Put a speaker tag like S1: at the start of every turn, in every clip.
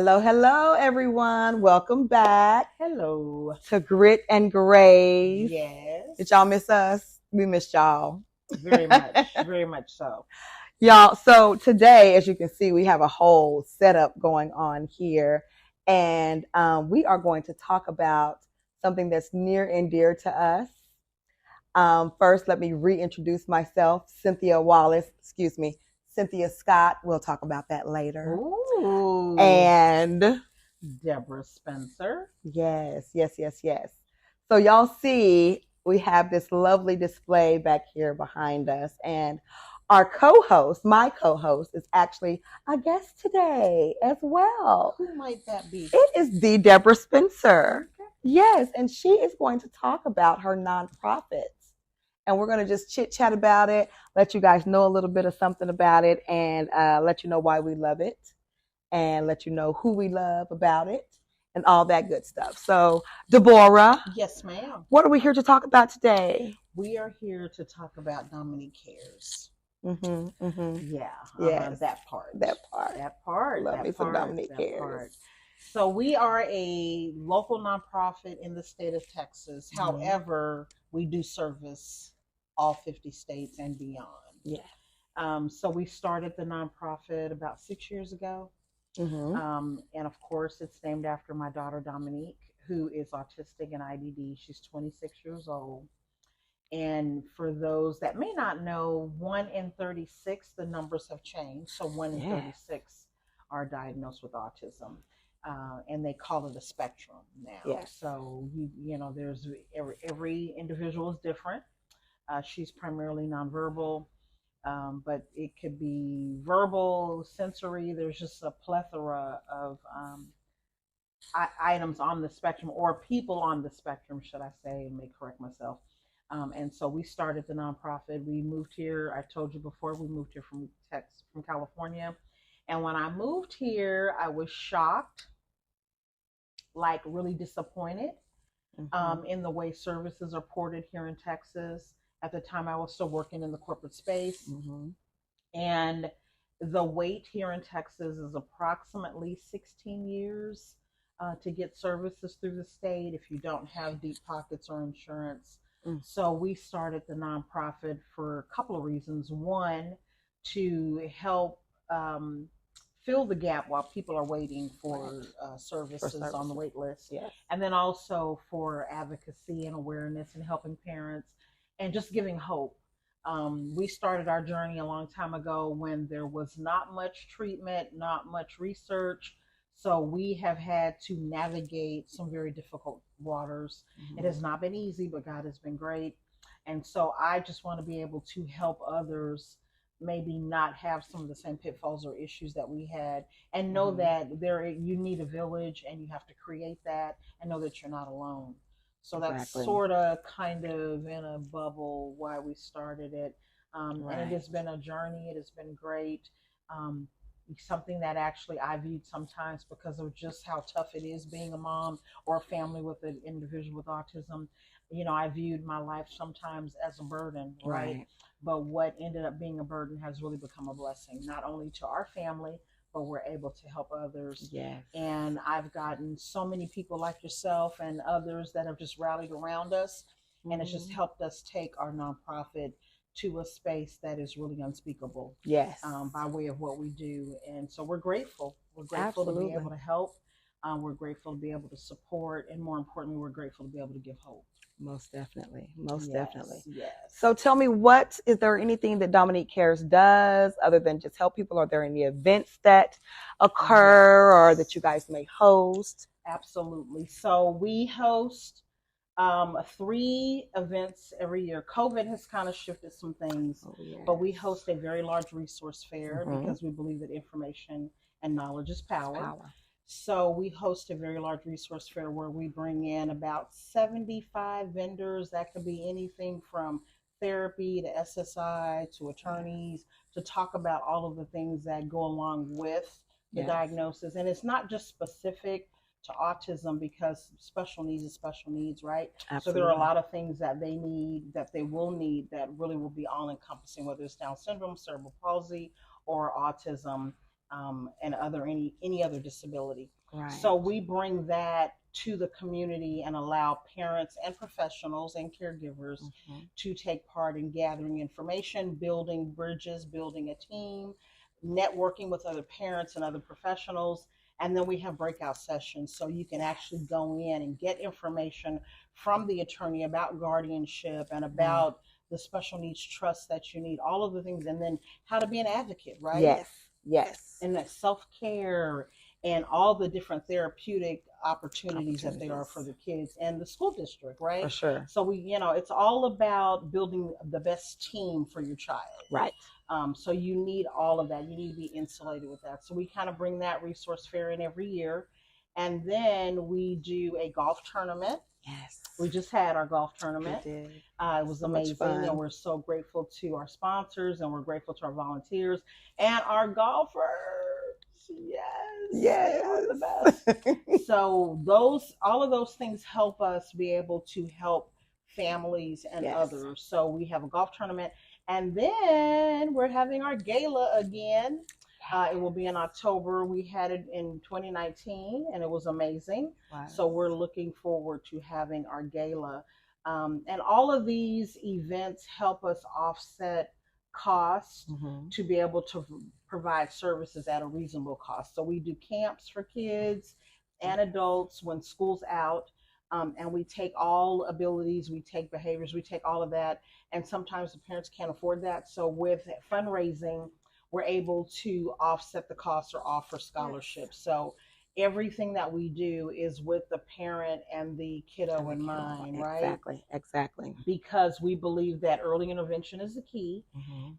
S1: Hello, hello, everyone. Welcome back
S2: Hello.
S1: to Grit and Grace. Did y'all
S2: Yes.
S1: miss us? We missed y'all.
S2: Very much so.
S1: Y'all, so today, as you can see, we have a whole setup going on here. And we are going to talk about something that's near and dear to us. First, let me reintroduce myself, Cynthia Wallace, excuse me, Cynthia Scott. We'll talk about that later.
S2: Ooh.
S1: And
S2: Deborah Spencer.
S1: yes. So y'all see we have this lovely display back here behind us, and our co-host, my co-host, is actually a guest today as well.
S2: Who might that be?
S1: It is the Deborah Spencer.
S2: Okay.
S1: Yes, and she is going to talk about her nonprofits. And we're going to just chit chat about it, let you guys know a little bit of something about it, and let you know why we love it, and let you know who we love about it, and all that good stuff. So, Deborah,
S2: Yes, ma'am.
S1: what are we here to talk about today?
S2: We are here to talk about Dominique Cares. Yeah,
S1: Yes,
S2: that part.
S1: that part.
S2: That part.
S1: Love
S2: that
S1: me some
S2: part.
S1: Dominique
S2: that
S1: Cares.
S2: part. So we are a local nonprofit in the state of Texas. However, we do service all 50 states and beyond.
S1: Yeah.
S2: So we started the nonprofit about 6 years ago. And of course, it's named after my daughter, Dominique, who is autistic and IDD. She's 26 years old. And for those that may not know, 1 in 36, the numbers have changed. So 1 in 36 are diagnosed with autism. And they call it a spectrum now.
S1: Yes.
S2: So there's every individual is different. She's primarily nonverbal, but it could be verbal, sensory. There's just a plethora of items on the spectrum, or people on the spectrum, should I say, and may correct myself. And so we started the nonprofit. We moved here. I told you before, we moved here from California. And when I moved here, I was shocked, like really disappointed in the way services are ported here in Texas. At the time, I was still working in the corporate space. And the wait here in Texas is approximately 16 years to get services through the state if you don't have deep pockets or insurance. So we started the nonprofit for a couple of reasons. One, to help fill the gap while people are waiting for services on the wait list.
S1: Yes.
S2: And then also for advocacy and awareness and helping parents and just giving hope. We started our journey a long time ago when there was not much treatment, not much research. So we have had to navigate some very difficult waters. It has not been easy, but God has been great. And so I just want to be able to help others maybe not have some of the same pitfalls or issues that we had, and know that you need a village and you have to create that, and know that you're not alone. So that's sort of kind of in a bubble why we started it. And it has been a journey. It has been great. Something that actually I viewed sometimes, because of just how tough it is being a mom or a family with an individual with autism. I viewed my life sometimes as a burden, right? But what ended up being a burden has really become a blessing, not only to our family, but we're able to help others.
S1: Yes.
S2: And I've gotten so many people like yourself and others that have just rallied around us. And it's just helped us take our nonprofit to a space that is really unspeakable.
S1: Yes.
S2: By way of what we do. And so we're grateful. We're grateful to be able to help. We're grateful to be able to support. And more importantly, we're grateful to be able to give hope.
S1: Most definitely. Most definitely.
S2: Yes.
S1: So tell me, is there anything that Dominique Cares does other than just help people? Are there any events that occur or that you guys may host?
S2: Absolutely. So we host 3 events every year. COVID has kind of shifted some things, but we host a very large resource fair because we believe that information and knowledge is power. So we host a very large resource fair where we bring in about 75 vendors. That could be anything from therapy to SSI to attorneys, to talk about all of the things that go along with the diagnosis. And it's not just specific to autism, because special needs is special needs, right? Absolutely. So there are a lot of things that they need, that they will need, that really will be all encompassing, whether it's Down syndrome, cerebral palsy, or autism. and any other disability.
S1: Right.
S2: So we bring that to the community and allow parents and professionals and caregivers to take part in gathering information, building bridges, building a team, networking with other parents and other professionals. And then we have breakout sessions so you can actually go in and get information from the attorney about guardianship and about the special needs trust that you need, all of the things, and then how to be an advocate, right?
S1: Yes, yes.
S2: And that self-care and all the different therapeutic opportunities that there are for the kids and the school district, right?
S1: For sure.
S2: So we, it's all about building the best team for your child.
S1: Right.
S2: So you need all of that. You need to be insulated with that. So we kind of bring that resource fair in every year. And then we do a golf tournament.
S1: Yes.
S2: We just had our golf tournament.
S1: We did.
S2: It was amazing, and we're so grateful to our sponsors, and we're grateful to our volunteers and our golfers. Yes, they are the best. So all of those things help us be able to help families and others. So we have a golf tournament, and then we're having our gala again. It will be in October. We had it in 2019, and it was amazing. Wow. So we're looking forward to having our gala. And all of these events help us offset costs to be able to provide services at a reasonable cost. So we do camps for kids and adults when school's out. And we take all abilities, we take behaviors, we take all of that. And sometimes the parents can't afford that. So with fundraising, we're able to offset the costs or offer scholarships. So everything that we do is with the parent and the kiddo in mind, right?
S1: Exactly.
S2: Because we believe that early intervention is the key.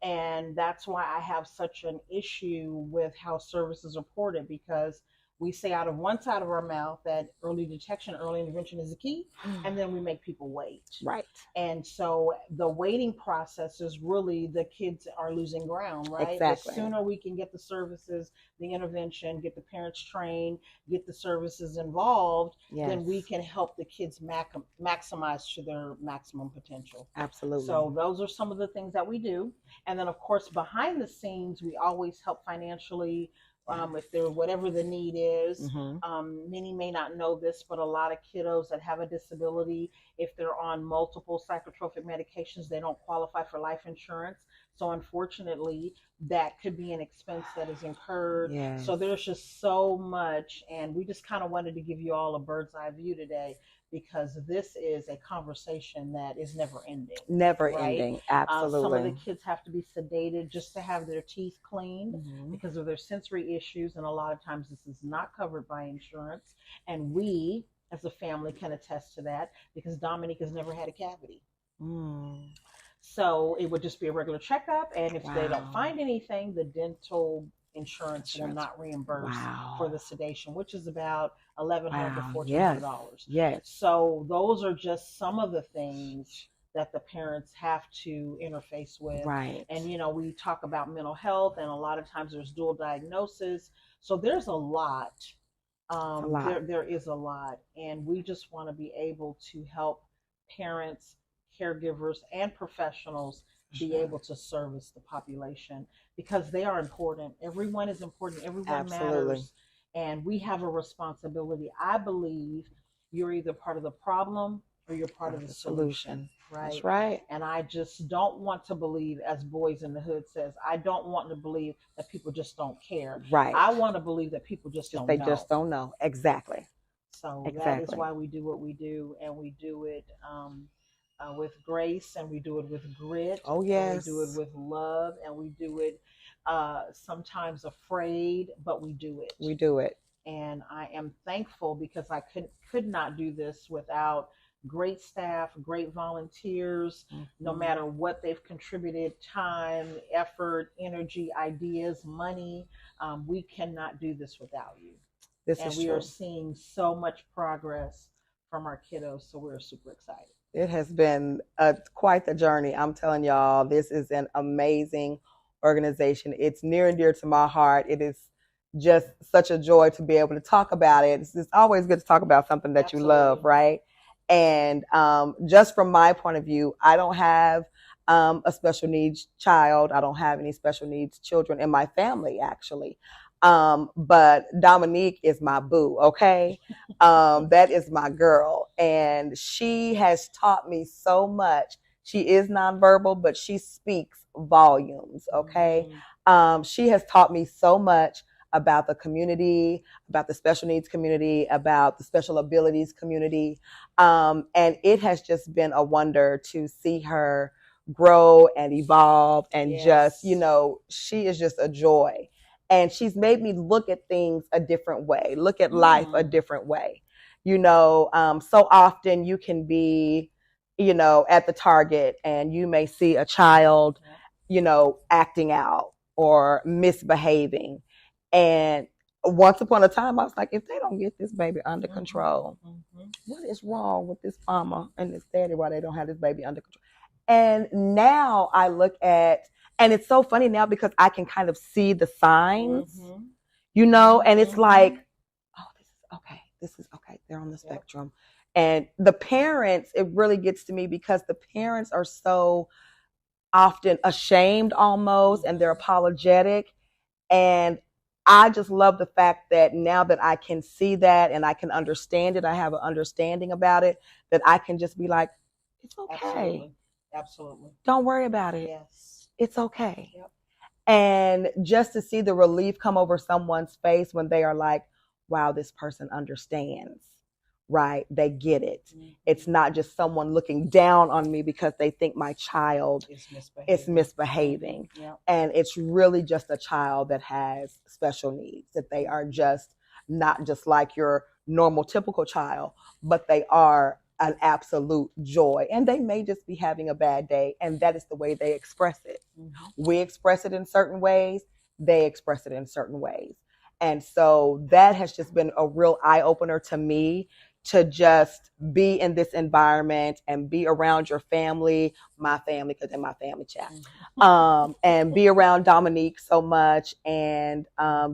S2: And that's why I have such an issue with how services are reported, because we say out of one side of our mouth that early detection, early intervention is the key, and then we make people wait.
S1: Right.
S2: And so the waiting process is really, the kids are losing ground, right?
S1: Exactly.
S2: The sooner we can get the services, the intervention, get the parents trained, get the services involved, then we can help the kids maximize to their maximum potential.
S1: Absolutely.
S2: So those are some of the things that we do. And then, of course, behind the scenes, we always help financially. If there, whatever the need is. Many may not know this, but a lot of kiddos that have a disability, if they're on multiple psychotropic medications, they don't qualify for life insurance. So unfortunately, that could be an expense that is incurred. So there's just so much, and we just kind of wanted to give you all a bird's eye view today, because this is a conversation that is never ending.
S1: Never ending, absolutely.
S2: Some of the kids have to be sedated just to have their teeth cleaned because of their sensory issues, and a lot of times this is not covered by insurance. And we, as a family, can attest to that, because Dominique has never had a cavity. So it would just be a regular checkup, and if they don't find anything, the dental insurance will not reimburse for the sedation, which is about $1,100 to $1,400.
S1: Yes.
S2: So those are just some of the things that the parents have to interface with.
S1: Right.
S2: And we talk about mental health, and a lot of times there's dual diagnosis. So there's a lot. There is a lot, and we just want to be able to help parents, caregivers, and professionals be able to service the population, because they are important. Everyone is important. Everyone matters. And we have a responsibility. I believe you're either part of the problem or you're part of the solution. Right?
S1: That's right.
S2: And I just don't want to believe, as Boys in the Hood says, I don't want to believe that people just don't care.
S1: Right.
S2: I want to believe that people just don't know.
S1: They just don't know. Exactly.
S2: So that is why we do what we do, and we do it with grace, and we do it with grit.
S1: Oh, yes.
S2: We do it with love, and we do it sometimes afraid, but we do it.
S1: We do it.
S2: And I am thankful, because I could not do this without great staff, great volunteers, no matter what they've contributed, time, effort, energy, ideas, money. We cannot do this without you. We are seeing so much progress from our kiddos, so we're super excited.
S1: It has been quite the journey. I'm telling y'all, this is an amazing organization. It's near and dear to my heart. It is just such a joy to be able to talk about it. It's always good to talk about something that you love, right? And just from my point of view, I don't have a special needs child. I don't have any special needs children in my family, actually. But Dominique is my boo, okay? That is my girl. And she has taught me so much. She is nonverbal, but she speaks volumes, okay?
S2: Mhm.
S1: She has taught me so much about the community, about the special needs community, about the special abilities community. And it has just been a wonder to see her grow and evolve and just,
S2: Yes.
S1: she is just a joy. And she's made me look at things a different way, look at life a
S2: Mm.
S1: different way. So often you can be, at the Target and you may see a child,
S2: Yep.
S1: acting out or misbehaving. And once upon a time, I was like, if they don't get this baby under
S2: Mhm.
S1: control,
S2: Mhm.
S1: what is wrong with this mama and this daddy why they don't have this baby under control? And now I look at, and it's so funny now because I can kind of see the signs,
S2: Mhm.
S1: and it's like,
S2: Mhm.
S1: oh, this is okay. This is okay. They're on the
S2: Yep.
S1: spectrum. And the parents, it really gets to me because the parents are so often ashamed almost and they're
S2: Mhm.
S1: apologetic. And I just love the fact that now that I can see that and I can understand it, I have an understanding about it, that I can just be like, it's okay.
S2: Absolutely. Absolutely.
S1: Don't worry about it.
S2: Yes.
S1: It's okay.
S2: Yep.
S1: And just to see the relief come over someone's face when they are like, wow, this person understands, right? They get it.
S2: Mhm.
S1: It's not just someone looking down on me because they think my child
S2: It's
S1: is
S2: misbehaving.
S1: misbehaving.
S2: Yep.
S1: And it's really just a child that has special needs, that they are just not just like your normal, typical child, but they are an absolute joy. And they may just be having a bad day, and that is the way they express it.
S2: Mhm.
S1: We express it in certain ways, they express it in certain ways. And so that has just been a real eye opener to me, to just be in this environment and be around your family, my family, because they're my family chat, and be around Dominique so much, and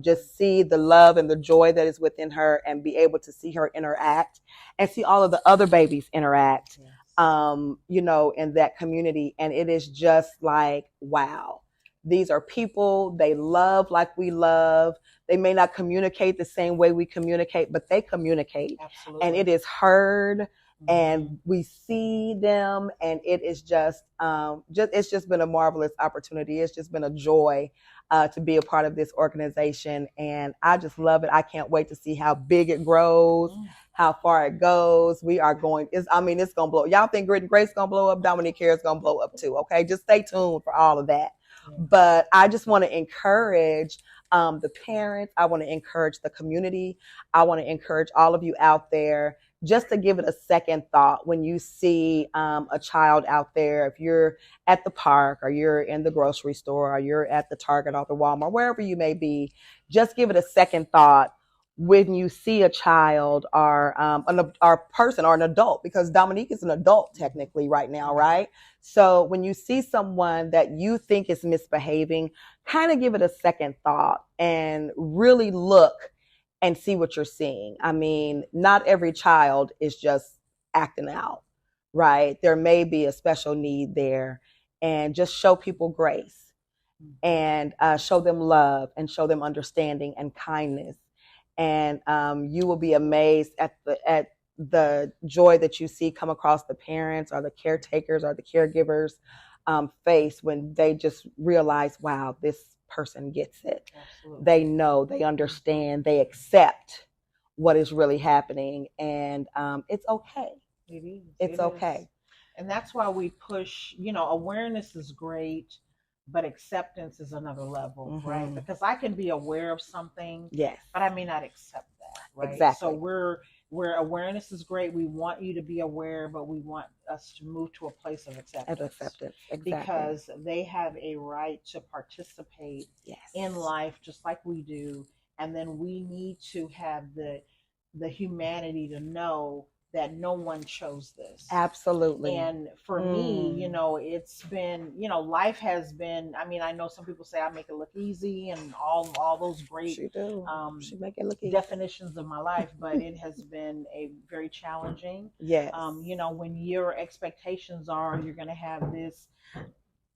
S1: just see the love and the joy that is within her, and be able to see her interact and see all of the other babies interact,
S2: Yes.
S1: in that community. And it is just like, wow, these are people, they love like we love. They may not communicate the same way we communicate, but they communicate.
S2: Absolutely.
S1: And it is heard, and
S2: Mhm.
S1: we see them, and it is it's just been a marvelous opportunity. It's just been a joy to be a part of this organization, and I just love it. I can't wait to see how big it grows,
S2: Mm.
S1: how far it goes. We are going. It's gonna blow. Y'all think Grit and Grace gonna blow up? Dominique Care is gonna blow up too. Okay, just stay tuned for all of that.
S2: Yeah.
S1: But I just want to encourage the parents. I want to encourage the community. I want to encourage all of you out there just to give it a second thought when you see a child out there. If you're at the park, or you're in the grocery store, or you're at the Target or the Walmart, wherever you may be, just give it a second thought when you see a child, or person, or an adult, because Dominique is an adult technically right now, right? So when you see someone that you think is misbehaving, kind of give it a second thought and really look and see what you're seeing. I mean, not every child is just acting out, right? There may be a special need there, and just show people grace, and show them love, and show them understanding and kindness. And you will be amazed at the joy that you see come across the parents or the caretakers or the caregivers face when they just realize, wow, this person gets it.
S2: Absolutely.
S1: They know, they understand, they accept what is really happening, and it's okay.
S2: It is.
S1: It's
S2: It is.
S1: okay.
S2: And that's why we push, awareness is great, but acceptance is another level, right?
S1: Mm-hmm.
S2: Because I can be aware of something,
S1: Yes,
S2: but I may not accept that, right? So
S1: exactly.
S2: where awareness is great, we want you to be aware, but we want us to move to a place of
S1: Of
S2: acceptance
S1: acceptance, exactly.
S2: because they have a right to participate
S1: Yes.
S2: in life just like we do. And then we need to have the humanity to know that no one chose this.
S1: Absolutely.
S2: And for me, it's been, life has been, I mean, I know some people say I make it look easy and all those great
S1: She do. She make it look easy.
S2: definitions of my life, but it has been a very challenging.
S1: Yes.
S2: When your expectations are you're going to have this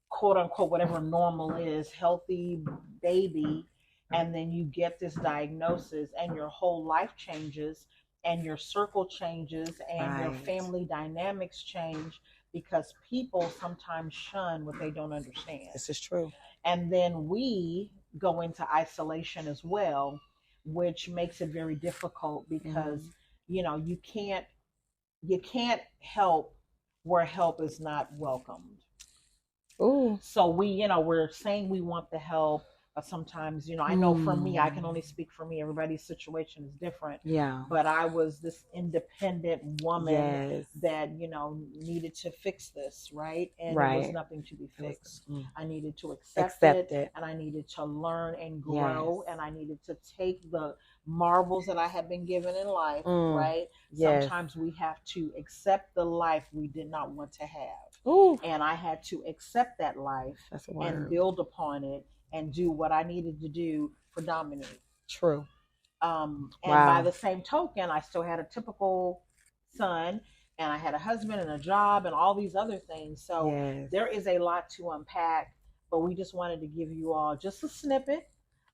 S2: quote unquote whatever normal is healthy baby, and then you get this diagnosis and your whole life changes and your circle changes and your
S1: Right.
S2: family dynamics change because people sometimes shun what they don't understand.
S1: This is true.
S2: And then we go into isolation as well, which makes it very difficult because
S1: Mhm.
S2: you can't help where help is not welcomed.
S1: Ooh.
S2: So we're saying we want the help, but sometimes, I know for me, I can
S1: Mm.
S2: only speak for me. Everybody's situation is different.
S1: Yeah.
S2: But I was this independent woman
S1: Yes.
S2: that, needed to fix this, right? And it was
S1: Right.
S2: nothing to be
S1: It was.
S2: fixed.
S1: Mm.
S2: I needed to accept
S1: Accept
S2: it,
S1: it.
S2: and I needed to learn and
S1: Yes.
S2: grow, and I needed to take the marbles that I had been given in life,
S1: Mm.
S2: right?
S1: Yes.
S2: Sometimes we have to accept the life we did not want to have.
S1: Ooh.
S2: And I had to accept that life
S1: That's a
S2: and
S1: word.
S2: build upon it and do what I needed to do for Dominique.
S1: True.
S2: And by
S1: Wow.
S2: the same token, I still had a typical son, and I had a husband and a job and all these other things. So
S1: Yes.
S2: there is a lot to unpack, but we just wanted to give you all just a snippet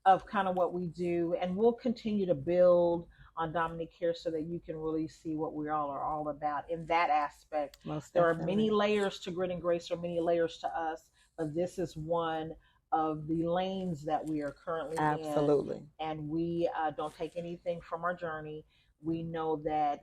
S2: of kind of what we do, and we'll continue to build on Dominique here so that you can really see what we all are all about in that aspect.
S1: Most
S2: There are
S1: definitely.
S2: many layers to Grit and Grace, or many layers to us, but this is one of the lanes that we are currently
S1: Absolutely.
S2: in, and we don't take anything from our journey. We know that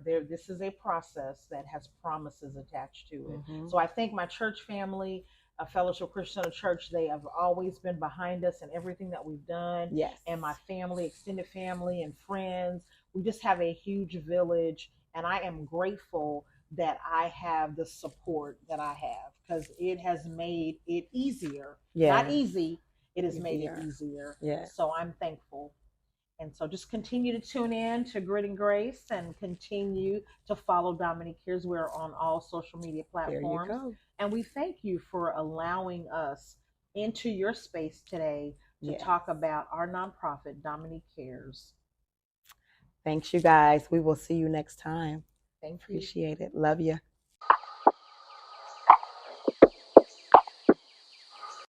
S2: this is a process that has promises attached to it.
S1: Mm-hmm.
S2: So I think my church family, a Fellowship Christian Church, they have always been behind us in everything that we've done.
S1: Yes.
S2: And my family, extended family, and friends, we just have a huge village, and I am grateful that I have the support that I have, because it has made it easier.
S1: Yeah.
S2: Not easy, it has made it
S1: Easier.
S2: easier.
S1: Yeah.
S2: So I'm thankful. And so just continue to tune in to Grit and Grace and continue to follow Dominique Here's. We're on all social media
S1: There you
S2: platforms.
S1: go.
S2: And we thank you for allowing us into your space today to
S1: Yes.
S2: talk about our nonprofit, Dominique Cares.
S1: Thanks, you guys. We will see you next time.
S2: Thank you.
S1: Appreciate it. Love you.